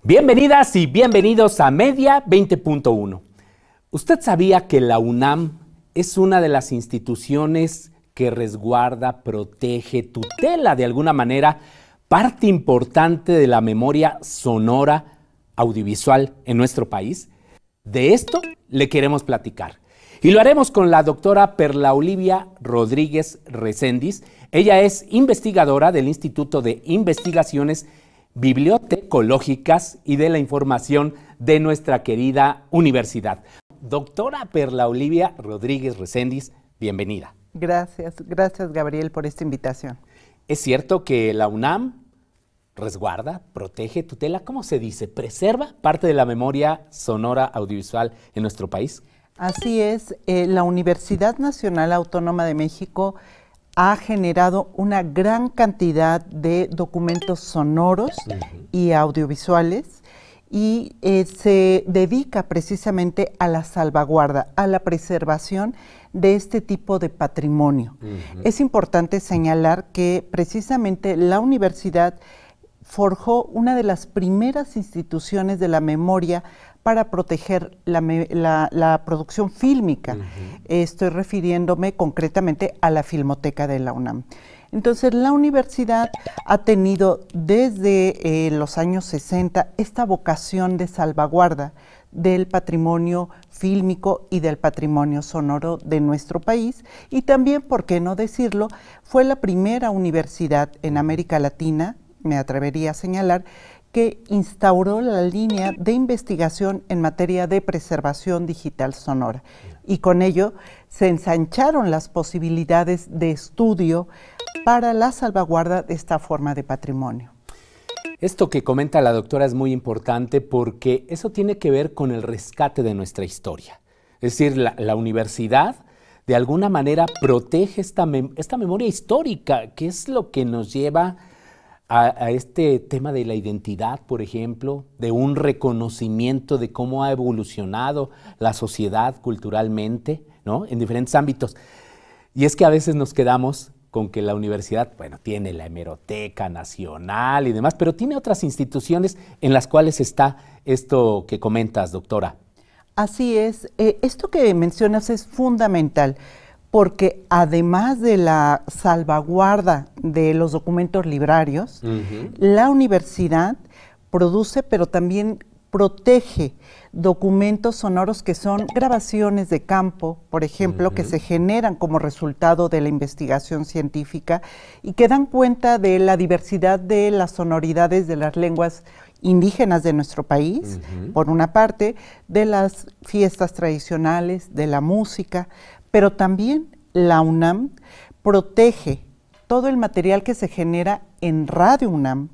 Bienvenidas y bienvenidos a Media 20.1. ¿Usted sabía que la UNAM es una de las instituciones que resguarda, protege, tutela de alguna manera parte importante de la memoria sonora audiovisual en nuestro país? De esto le queremos platicar. Y lo haremos con la doctora Perla Olivia Rodríguez Recendis. Ella es investigadora del Instituto de Investigaciones Bibliotecológicas y de la Información de nuestra querida universidad. Doctora Perla Olivia Rodríguez Recendis, bienvenida. Gracias Gabriel por esta invitación. ¿Es cierto que la UNAM resguarda, protege, tutela, cómo se dice, preserva parte de la memoria sonora audiovisual en nuestro país? Así es, la Universidad Nacional Autónoma de México ha generado una gran cantidad de documentos sonoros y audiovisuales y se dedica precisamente a la salvaguarda, a la preservación de este tipo de patrimonio. Es importante señalar que precisamente la universidad forjó una de las primeras instituciones de la memoria para proteger la producción fílmica. Estoy refiriéndome concretamente a la Filmoteca de la UNAM. Entonces, la universidad ha tenido desde los años 60 esta vocación de salvaguarda del patrimonio fílmico y del patrimonio sonoro de nuestro país, y también, por qué no decirlo, fue la primera universidad en América Latina, me atrevería a señalar, que instauró la línea de investigación en materia de preservación digital sonora. Y con ello se ensancharon las posibilidades de estudio para la salvaguarda de esta forma de patrimonio. Esto que comenta la doctora es muy importante porque eso tiene que ver con el rescate de nuestra historia. Es decir, la universidad de alguna manera protege esta memoria histórica, que es lo que nos lleva a este tema de la identidad, por ejemplo, de un reconocimiento de cómo ha evolucionado la sociedad culturalmente, ¿no?, en diferentes ámbitos. Y es que a veces nos quedamos con que la universidad, bueno, tiene la Hemeroteca Nacional y demás, pero tiene otras instituciones en las cuales está esto que comentas, doctora. Así es, esto que mencionas es fundamental, porque además de la salvaguarda de los documentos librarios, la universidad produce, pero también protege documentos sonoros que son grabaciones de campo, por ejemplo, que se generan como resultado de la investigación científica y que dan cuenta de la diversidad de las sonoridades de las lenguas indígenas de nuestro país, por una parte, de las fiestas tradicionales, de la música, pero también la UNAM protege todo el material que se genera en Radio UNAM,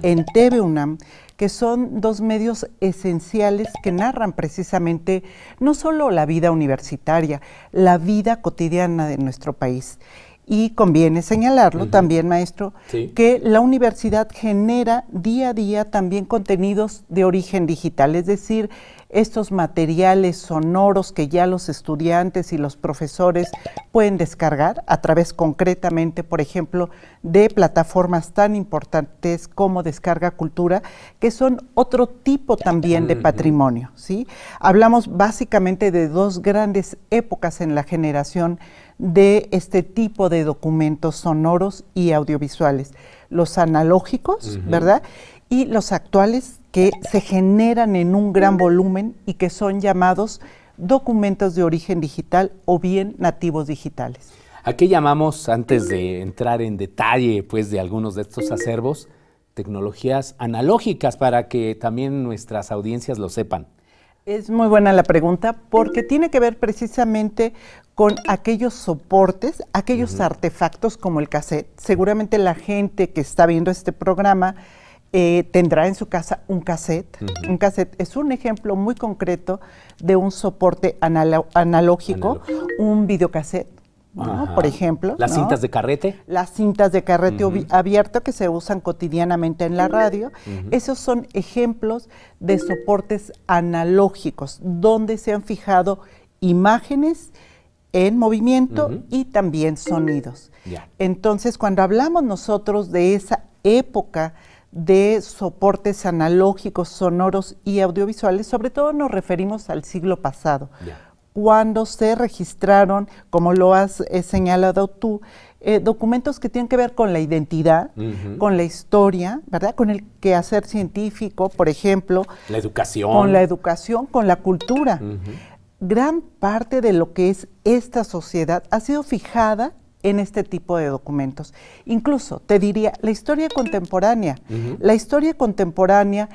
en TV UNAM, que son dos medios esenciales que narran precisamente no solo la vida universitaria, la vida cotidiana de nuestro país. Y conviene señalarlo también, maestro, que la universidad genera día a día también contenidos de origen digital, es decir, estos materiales sonoros que ya los estudiantes y los profesores pueden descargar a través concretamente, por ejemplo, de plataformas tan importantes como Descarga Cultura, que son otro tipo también de patrimonio, ¿sí? Hablamos básicamente de dos grandes épocas en la generación de este tipo de documentos sonoros y audiovisuales, los analógicos, ¿verdad?, y los actuales que se generan en un gran volumen y que son llamados documentos de origen digital o bien nativos digitales. ¿A qué llamamos, antes de entrar en detalle pues, de algunos de estos acervos, tecnologías analógicas, para que también nuestras audiencias lo sepan? Es muy buena la pregunta porque tiene que ver precisamente con aquellos soportes, aquellos artefactos como el cassette. Seguramente la gente que está viendo este programa tendrá en su casa un cassette. Un cassette es un ejemplo muy concreto de un soporte analógico, un videocassette, ¿no?, por ejemplo. ¿Las cintas de carrete? Las cintas de carrete abierto que se usan cotidianamente en la radio. Esos son ejemplos de soportes analógicos donde se han fijado imágenes en movimiento y también sonidos. Entonces, cuando hablamos nosotros de esa época de soportes analógicos, sonoros y audiovisuales. Sobre todo nos referimos al siglo pasado, cuando se registraron, como lo has señalado tú, documentos que tienen que ver con la identidad, con la historia, ¿verdad? Con el quehacer científico, por ejemplo. La educación. Con la educación, con la cultura. Gran parte de lo que es esta sociedad ha sido fijada en este tipo de documentos. Incluso, te diría, la historia contemporánea. La historia contemporánea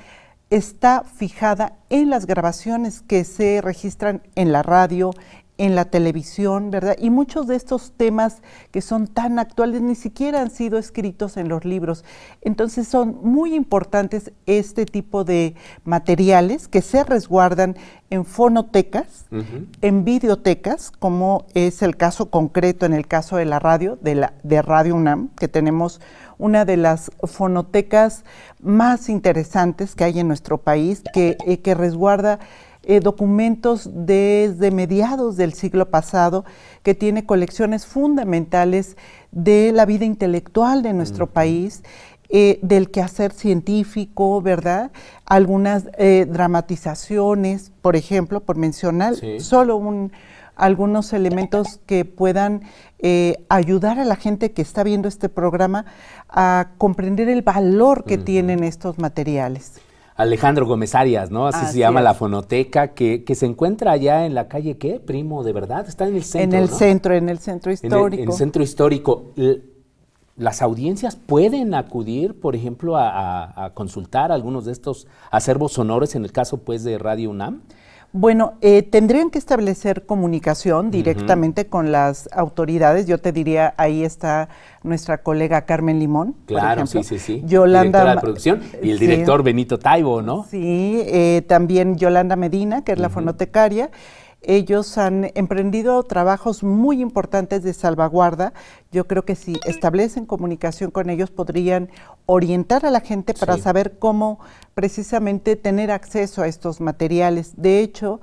está fijada en las grabaciones que se registran en la radio, en la televisión, ¿verdad? Y muchos de estos temas que son tan actuales ni siquiera han sido escritos en los libros. Entonces son muy importantes este tipo de materiales que se resguardan en fonotecas, en videotecas, como es el caso concreto en el caso de la radio, de Radio UNAM, que tenemos una de las fonotecas más interesantes que hay en nuestro país, que resguarda documentos desde mediados del siglo pasado, que tiene colecciones fundamentales de la vida intelectual de nuestro país, del quehacer científico, ¿verdad? Algunas dramatizaciones, por ejemplo, por mencionar solo algunos elementos que puedan ayudar a la gente que está viendo este programa a comprender el valor que tienen estos materiales. Alejandro Gómez Arias, ¿no? Así se llama la fonoteca, que se encuentra allá en la calle, ¿qué? Primo, ¿de verdad? Está en el centro, En el ¿no? centro, en el centro histórico. En el centro histórico. ¿Las audiencias pueden acudir, por ejemplo, a consultar algunos de estos acervos sonoros, en el caso, pues, de Radio UNAM? Bueno, tendrían que establecer comunicación directamente con las autoridades. Yo te diría, ahí está nuestra colega Carmen Limón, claro, por ejemplo. sí. Yolanda, directora de producción, y el director Benito Taibo, ¿no? Sí, también Yolanda Medina, que es la fonotecaria. Ellos han emprendido trabajos muy importantes de salvaguarda. Yo creo que si establecen comunicación con ellos podrían orientar a la gente para saber cómo precisamente tener acceso a estos materiales. De hecho,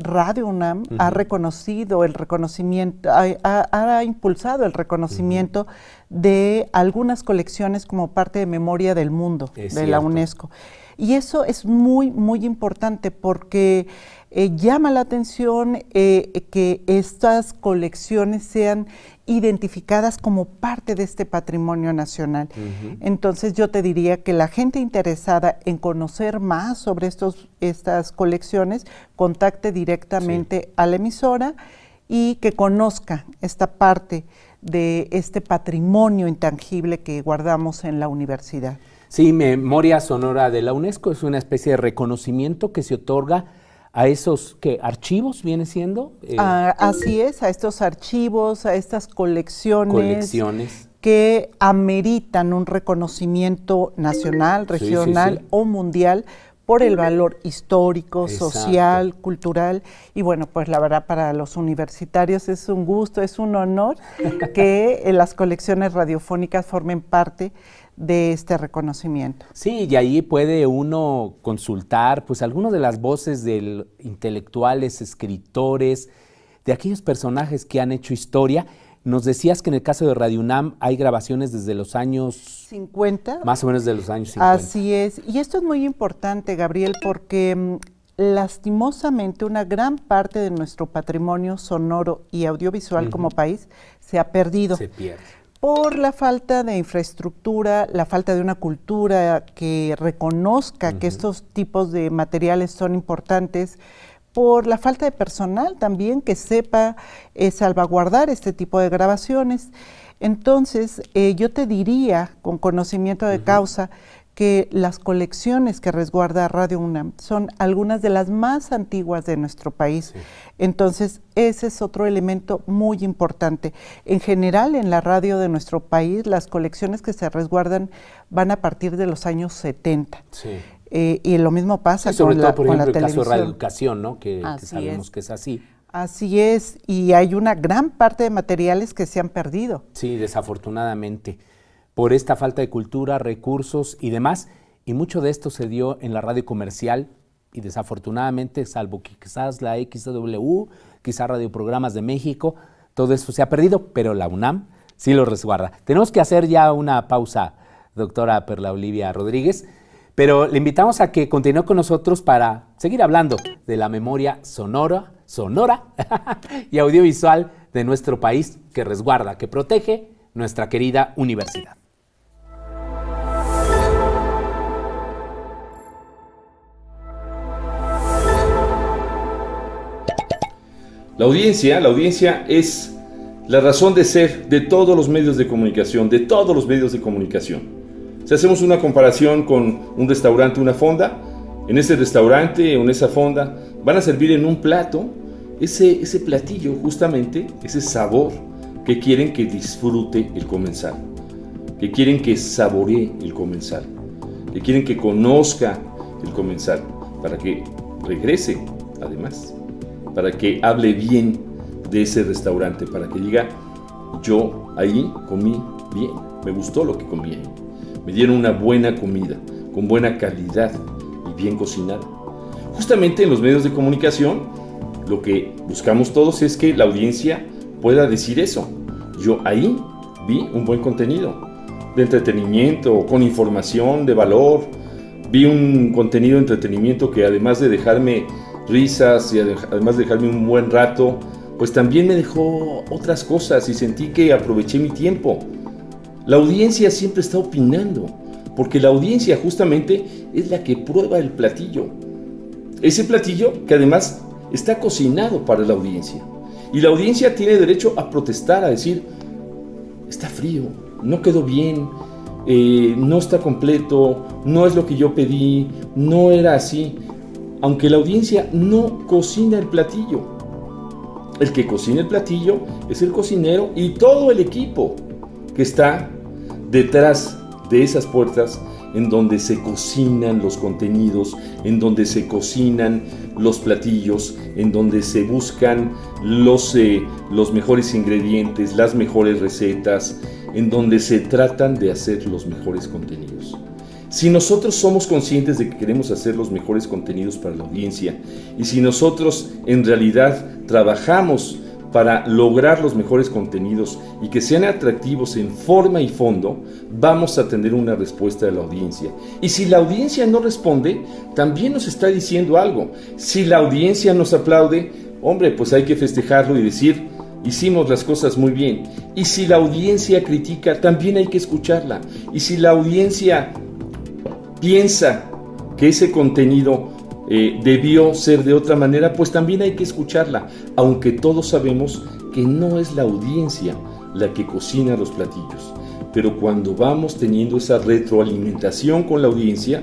Radio UNAM ha reconocido el reconocimiento, ha impulsado el reconocimiento de algunas colecciones como parte de Memoria del Mundo de la UNESCO. Y eso es muy, muy importante porque llama la atención que estas colecciones sean identificadas como parte de este patrimonio nacional. Entonces yo te diría que la gente interesada en conocer más sobre estas colecciones contacte directamente a la emisora y que conozca esta parte de este patrimonio intangible que guardamos en la universidad. Sí, Memoria Sonora de la UNESCO es una especie de reconocimiento que se otorga a esos archivos, ¿viene siendo? Así es, a estos archivos, a estas colecciones que ameritan un reconocimiento nacional, regional o mundial por el valor histórico, social, cultural. Y bueno, pues la verdad para los universitarios es un gusto, es un honor que las colecciones radiofónicas formen parte de este reconocimiento. Sí, y ahí puede uno consultar pues algunas de las voces de intelectuales, escritores, de aquellos personajes que han hecho historia. Nos decías que en el caso de Radio UNAM hay grabaciones desde los años 50. Más o menos de los años 50. Así es. Y esto es muy importante, Gabriel, porque lastimosamente una gran parte de nuestro patrimonio sonoro y audiovisual como país se ha perdido. Se pierde. Por la falta de infraestructura, la falta de una cultura que reconozca que estos tipos de materiales son importantes, por la falta de personal también que sepa salvaguardar este tipo de grabaciones. Entonces, yo te diría, con conocimiento de causa, que las colecciones que resguarda Radio UNAM son algunas de las más antiguas de nuestro país. Entonces, ese es otro elemento muy importante. En general, en la radio de nuestro país, las colecciones que se resguardan van a partir de los años 70. Y lo mismo pasa sobre con todo, la, por con ejemplo, la el caso de televisión. Radioeducación, ¿no? Que sabemos que es así. Así es, y hay una gran parte de materiales que se han perdido. Sí, desafortunadamente, por esta falta de cultura, recursos y demás, y mucho de esto se dio en la radio comercial, y desafortunadamente, salvo que quizás la XW, quizás Radioprogramas de México, todo eso se ha perdido, pero la UNAM sí lo resguarda. Tenemos que hacer ya una pausa, doctora Perla Olivia Rodríguez, pero le invitamos a que continúe con nosotros para seguir hablando de la memoria sonora y audiovisual de nuestro país que resguarda, que protege nuestra querida universidad. La audiencia es la razón de ser de todos los medios de comunicación, Si hacemos una comparación con un restaurante, una fonda, en ese restaurante o en esa fonda van a servir en un plato ese platillo, justamente, ese sabor que quieren que disfrute el comensal, que quieren que saboree el comensal, que quieren que conozca el comensal, para que regrese, además, para que hable bien de ese restaurante, para que diga, yo ahí comí bien, me gustó lo que comí ahí, me dieron una buena comida, con buena calidad y bien cocinada. Justamente en los medios de comunicación, lo que buscamos todos es que la audiencia pueda decir eso. Yo ahí vi un buen contenido de entretenimiento, con información de valor, vi un contenido de entretenimiento que además de dejarme risas y además de dejarme un buen rato, pues también me dejó otras cosas y sentí que aproveché mi tiempo. La audiencia siempre está opinando, porque la audiencia justamente es la que prueba el platillo. Ese platillo que además está cocinado para la audiencia. Y la audiencia tiene derecho a protestar, a decir, está frío, no quedó bien, no está completo, no es lo que yo pedí, no era así. Aunque la audiencia no cocina el platillo. El que cocina el platillo es el cocinero y todo el equipo que está detrás de esas puertas en donde se cocinan los contenidos, en donde se cocinan los platillos, en donde se buscan los mejores ingredientes, las mejores recetas, en donde se tratan de hacer los mejores contenidos. Si nosotros somos conscientes de que queremos hacer los mejores contenidos para la audiencia y si nosotros en realidad trabajamos para lograr los mejores contenidos y que sean atractivos en forma y fondo, vamos a tener una respuesta de la audiencia. Y si la audiencia no responde, también nos está diciendo algo. Si la audiencia nos aplaude, hombre, pues hay que festejarlo y decir, hicimos las cosas muy bien. Y si la audiencia critica, también hay que escucharla. Y si la audiencia piensa que ese contenido debió ser de otra manera, pues también hay que escucharla, aunque todos sabemos que no es la audiencia la que cocina los platillos. Pero cuando vamos teniendo esa retroalimentación con la audiencia,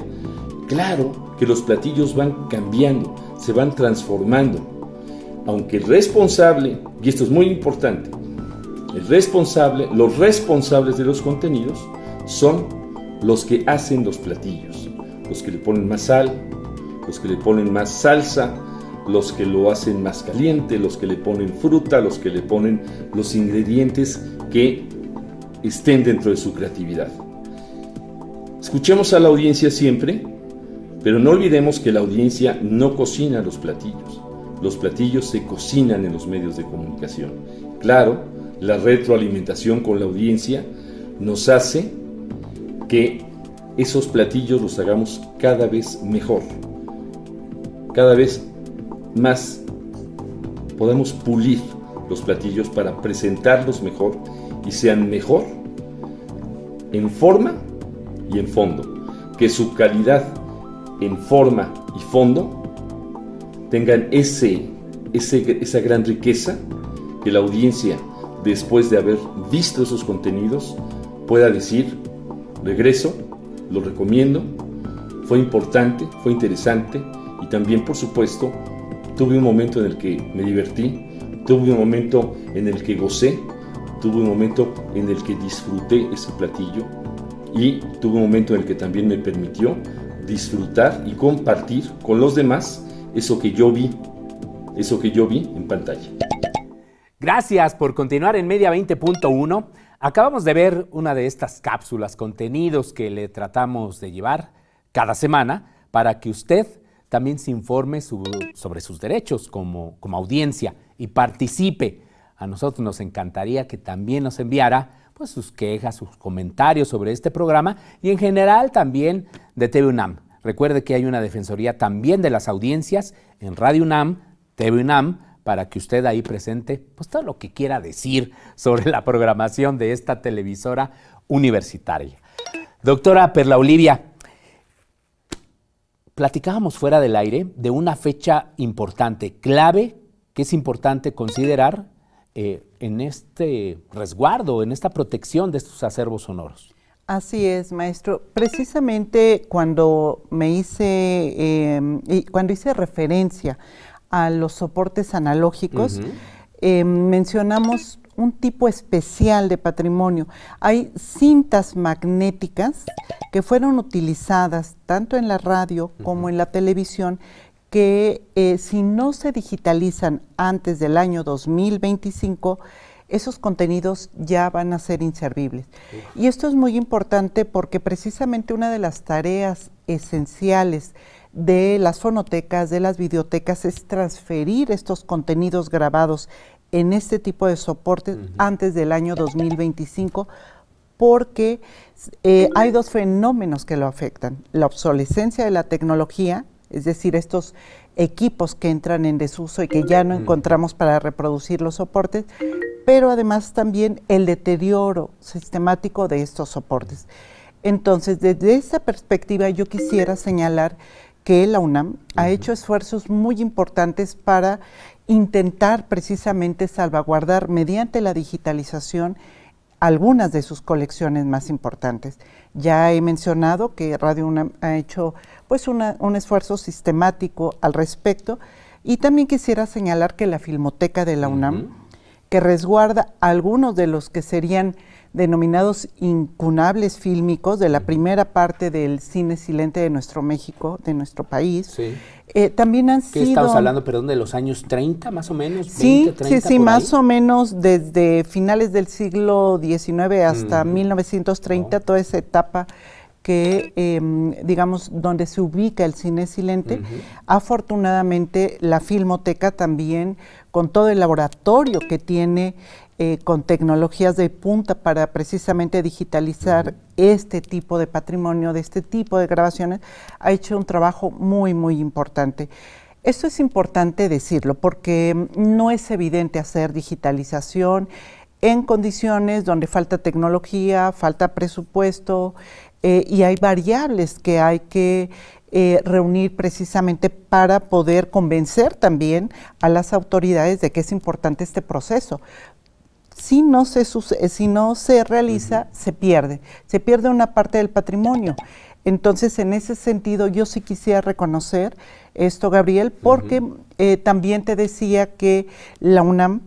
claro que los platillos van cambiando, se van transformando. Aunque el responsable, y esto es muy importante, los responsables de los contenidos son los que hacen los platillos, los que le ponen más sal, los que le ponen más salsa, los que lo hacen más caliente, los que le ponen fruta, los que le ponen los ingredientes que estén dentro de su creatividad. Escuchemos a la audiencia siempre, pero no olvidemos que la audiencia no cocina los platillos se cocinan en los medios de comunicación. Claro, la retroalimentación con la audiencia nos hace que esos platillos los hagamos cada vez mejor, cada vez más podemos pulir los platillos para presentarlos mejor y sean mejor en forma y en fondo, que su calidad en forma y fondo tengan esa gran riqueza, que la audiencia, después de haber visto esos contenidos, pueda decir, regreso, lo recomiendo, fue importante, fue interesante y también, por supuesto, tuve un momento en el que me divertí, tuve un momento en el que gocé, tuve un momento en el que disfruté ese platillo y tuve un momento en el que también me permitió disfrutar y compartir con los demás eso que yo vi en pantalla. Gracias por continuar en Media 20.1. Acabamos de ver una de estas cápsulas, contenidos que le tratamos de llevar cada semana para que usted también se informe sobre sus derechos como audiencia y participe A nosotros nos encantaría que también nos enviara pues, sus quejas, sus comentarios sobre este programa y en general también de TV UNAM. Recuerde que hay una defensoría también de las audiencias en Radio UNAM, TV UNAM, para que usted ahí presente pues, todo lo que quiera decir sobre la programación de esta televisora universitaria. Doctora Perla Olivia, platicábamos fuera del aire de una fecha importante, clave, que es importante considerar en este resguardo, en esta protección de estos acervos sonoros. Así es, maestro. Precisamente cuando hice referencia a los soportes analógicos, mencionamos un tipo especial de patrimonio. Hay cintas magnéticas que fueron utilizadas tanto en la radio como en la televisión que si no se digitalizan antes del año 2025, esos contenidos ya van a ser inservibles. Y esto es muy importante porque precisamente una de las tareas esenciales de las fonotecas, de las videotecas, es transferir estos contenidos grabados en este tipo de soportes antes del año 2025, porque hay dos fenómenos que lo afectan: la obsolescencia de la tecnología, es decir, estos equipos que entran en desuso y que ya no encontramos para reproducir los soportes, pero además también el deterioro sistemático de estos soportes. Entonces, desde esa perspectiva, yo quisiera señalar que la UNAM ha hecho esfuerzos muy importantes para intentar precisamente salvaguardar mediante la digitalización algunas de sus colecciones más importantes. Ya he mencionado que Radio UNAM ha hecho pues un esfuerzo sistemático al respecto, y también quisiera señalar que la Filmoteca de la UNAM, que resguarda algunos de los que serían denominados incunables fílmicos de la primera parte del cine silente de nuestro México, de nuestro país, también han sido... Estamos hablando, perdón, de los años 30 más o menos, sí, 20, 30, sí, más o menos desde finales del siglo XIX hasta 1930, toda esa etapa que, digamos, donde se ubica el cine silente. Afortunadamente, la Filmoteca también, con todo el laboratorio que tiene, con tecnologías de punta para precisamente digitalizar este tipo de patrimonio, de este tipo de grabaciones, ha hecho un trabajo muy, muy importante. Esto es importante decirlo porque no es evidente hacer digitalización en condiciones donde falta tecnología, falta presupuesto, y hay variables que hay que reunir precisamente para poder convencer también a las autoridades de que es importante este proceso. Si no se realiza, se pierde una parte del patrimonio. Entonces, en ese sentido, yo sí quisiera reconocer esto, Gabriel, porque también te decía que la UNAM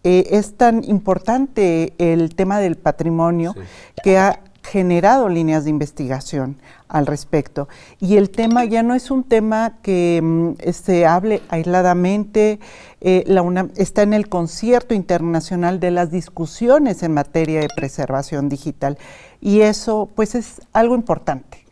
es tan importante el tema del patrimonio que ha generado líneas de investigación al respecto. Y el tema ya no es un tema que se hable aisladamente. La UNAM está en el concierto internacional de las discusiones en materia de preservación digital, y eso pues es algo importante.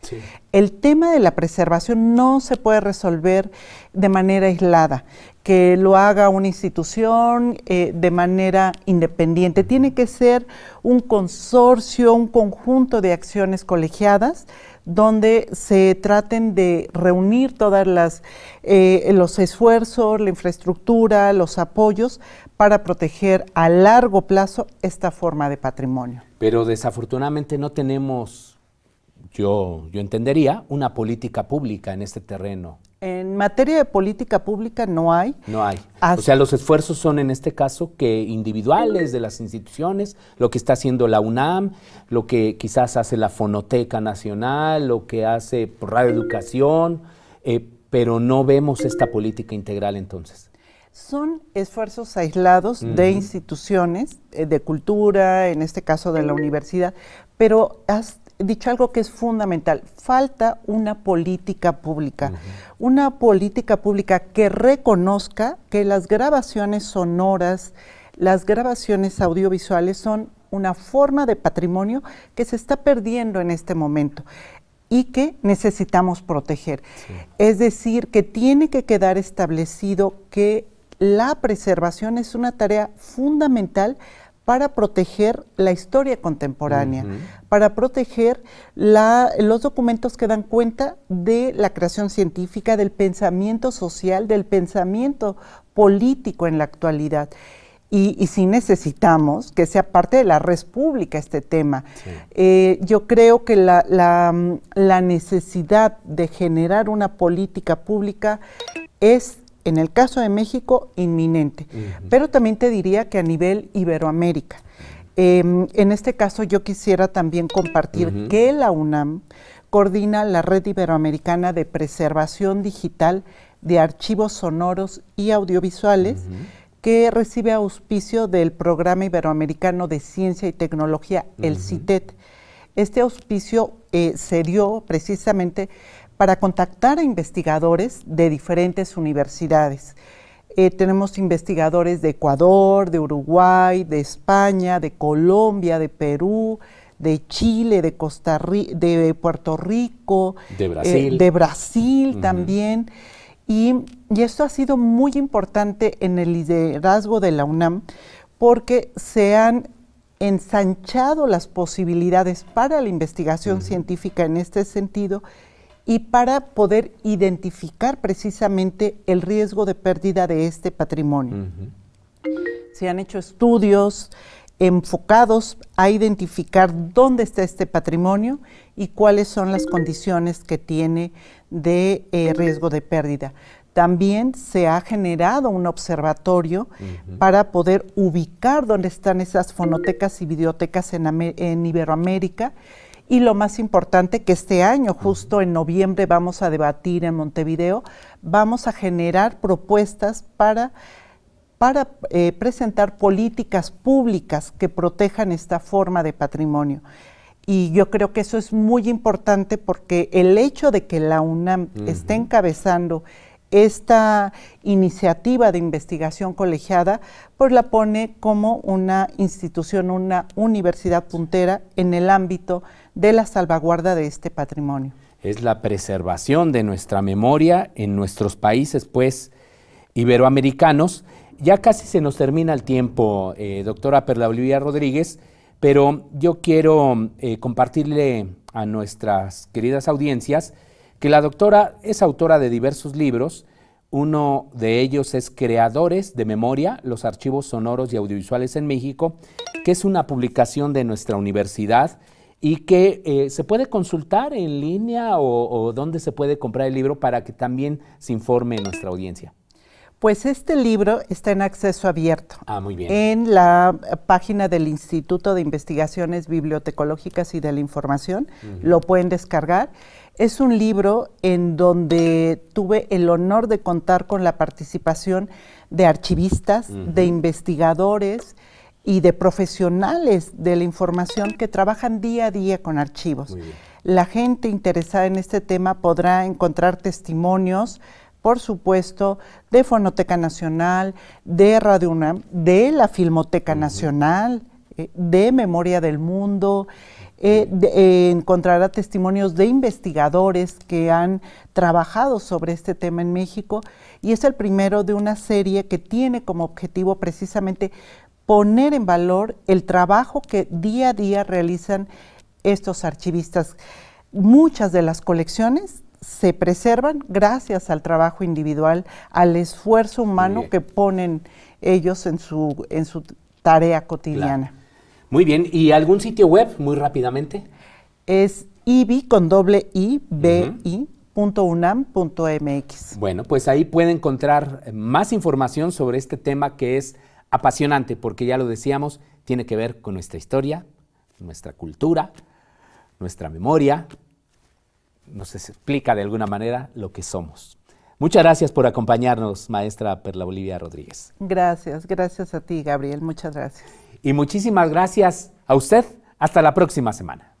El tema de la preservación no se puede resolver de manera aislada, que lo haga una institución de manera independiente. Tiene que ser un consorcio, un conjunto de acciones colegiadas donde se traten de reunir todas los esfuerzos, la infraestructura, los apoyos para proteger a largo plazo esta forma de patrimonio. Pero desafortunadamente no tenemos, yo entendería, una política pública en este terreno. En materia de política pública no hay. No hay. O sea, los esfuerzos son en este caso que individuales de las instituciones, lo que está haciendo la UNAM, lo que quizás hace la Fonoteca Nacional, lo que hace Radio Educación, pero no vemos esta política integral entonces. Son esfuerzos aislados de instituciones de cultura, en este caso de la universidad, pero has dicho algo que es fundamental: falta una política pública, una política pública que reconozca que las grabaciones sonoras, las grabaciones audiovisuales son una forma de patrimonio que se está perdiendo en este momento y que necesitamos proteger. Es decir, que tiene que quedar establecido que la preservación es una tarea fundamental para proteger la historia contemporánea, para proteger los documentos que dan cuenta de la creación científica, del pensamiento social, del pensamiento político en la actualidad. Y sí necesitamos que sea parte de la red pública este tema. Sí. Yo creo que la necesidad de generar una política pública es, en el caso de México, inminente. Pero también te diría que a nivel Iberoamérica. En este caso yo quisiera también compartir que la UNAM coordina la Red Iberoamericana de Preservación Digital de Archivos Sonoros y Audiovisuales, que recibe auspicio del Programa Iberoamericano de Ciencia y Tecnología, el CITET. Este auspicio se dio precisamente para contactar a investigadores de diferentes universidades. Tenemos investigadores de Ecuador, de Uruguay, de España, de Colombia, de Perú, de Chile, de de Puerto Rico, de Brasil también. Y esto ha sido muy importante en el liderazgo de la UNAM porque se han ensanchado las posibilidades para la investigación científica en este sentido y para poder identificar precisamente el riesgo de pérdida de este patrimonio. Se han hecho estudios enfocados a identificar dónde está este patrimonio y cuáles son las condiciones que tiene de riesgo de pérdida. También se ha generado un observatorio para poder ubicar dónde están esas fonotecas y videotecas en Iberoamérica. Y lo más importante, que este año, justo en noviembre, vamos a debatir en Montevideo, vamos a generar propuestas para presentar políticas públicas que protejan esta forma de patrimonio. Y yo creo que eso es muy importante porque el hecho de que la UNAM esté encabezando esta iniciativa de investigación colegiada, pues la pone como una institución, una universidad puntera en el ámbito de la salvaguarda de este patrimonio. Es la preservación de nuestra memoria en nuestros países, pues, iberoamericanos. Ya casi se nos termina el tiempo, doctora Perla Olivia Rodríguez, pero yo quiero compartirle a nuestras queridas audiencias que la doctora es autora de diversos libros. Uno de ellos es Creadores de Memoria, los archivos sonoros y audiovisuales en México, que es una publicación de nuestra universidad y que se puede consultar en línea o dónde se puede comprar el libro para que también se informe nuestra audiencia. Pues este libro está en acceso abierto. Ah, muy bien. En la página del Instituto de Investigaciones Bibliotecológicas y de la Información. Lo pueden descargar. Es un libro en donde tuve el honor de contar con la participación de archivistas, de investigadores y de profesionales de la información que trabajan día a día con archivos. La gente interesada en este tema podrá encontrar testimonios, por supuesto, de Fonoteca Nacional, de Radio UNAM, de la Filmoteca Nacional, de Memoria del Mundo. Encontrará testimonios de investigadores que han trabajado sobre este tema en México y es el primero de una serie que tiene como objetivo precisamente poner en valor el trabajo que día a día realizan estos archivistas. Muchas de las colecciones se preservan gracias al trabajo individual, al esfuerzo humano que ponen ellos en su tarea cotidiana. Claro. Muy bien, ¿y algún sitio web muy rápidamente? Es ibi.unam.mx. Bueno, pues ahí puede encontrar más información sobre este tema que es apasionante, porque ya lo decíamos, tiene que ver con nuestra historia, nuestra cultura, nuestra memoria. Nos explica de alguna manera lo que somos. Muchas gracias por acompañarnos, maestra Perla Olivia Rodríguez. Gracias a ti, Gabriel, muchas gracias. Y muchísimas gracias a usted. Hasta la próxima semana.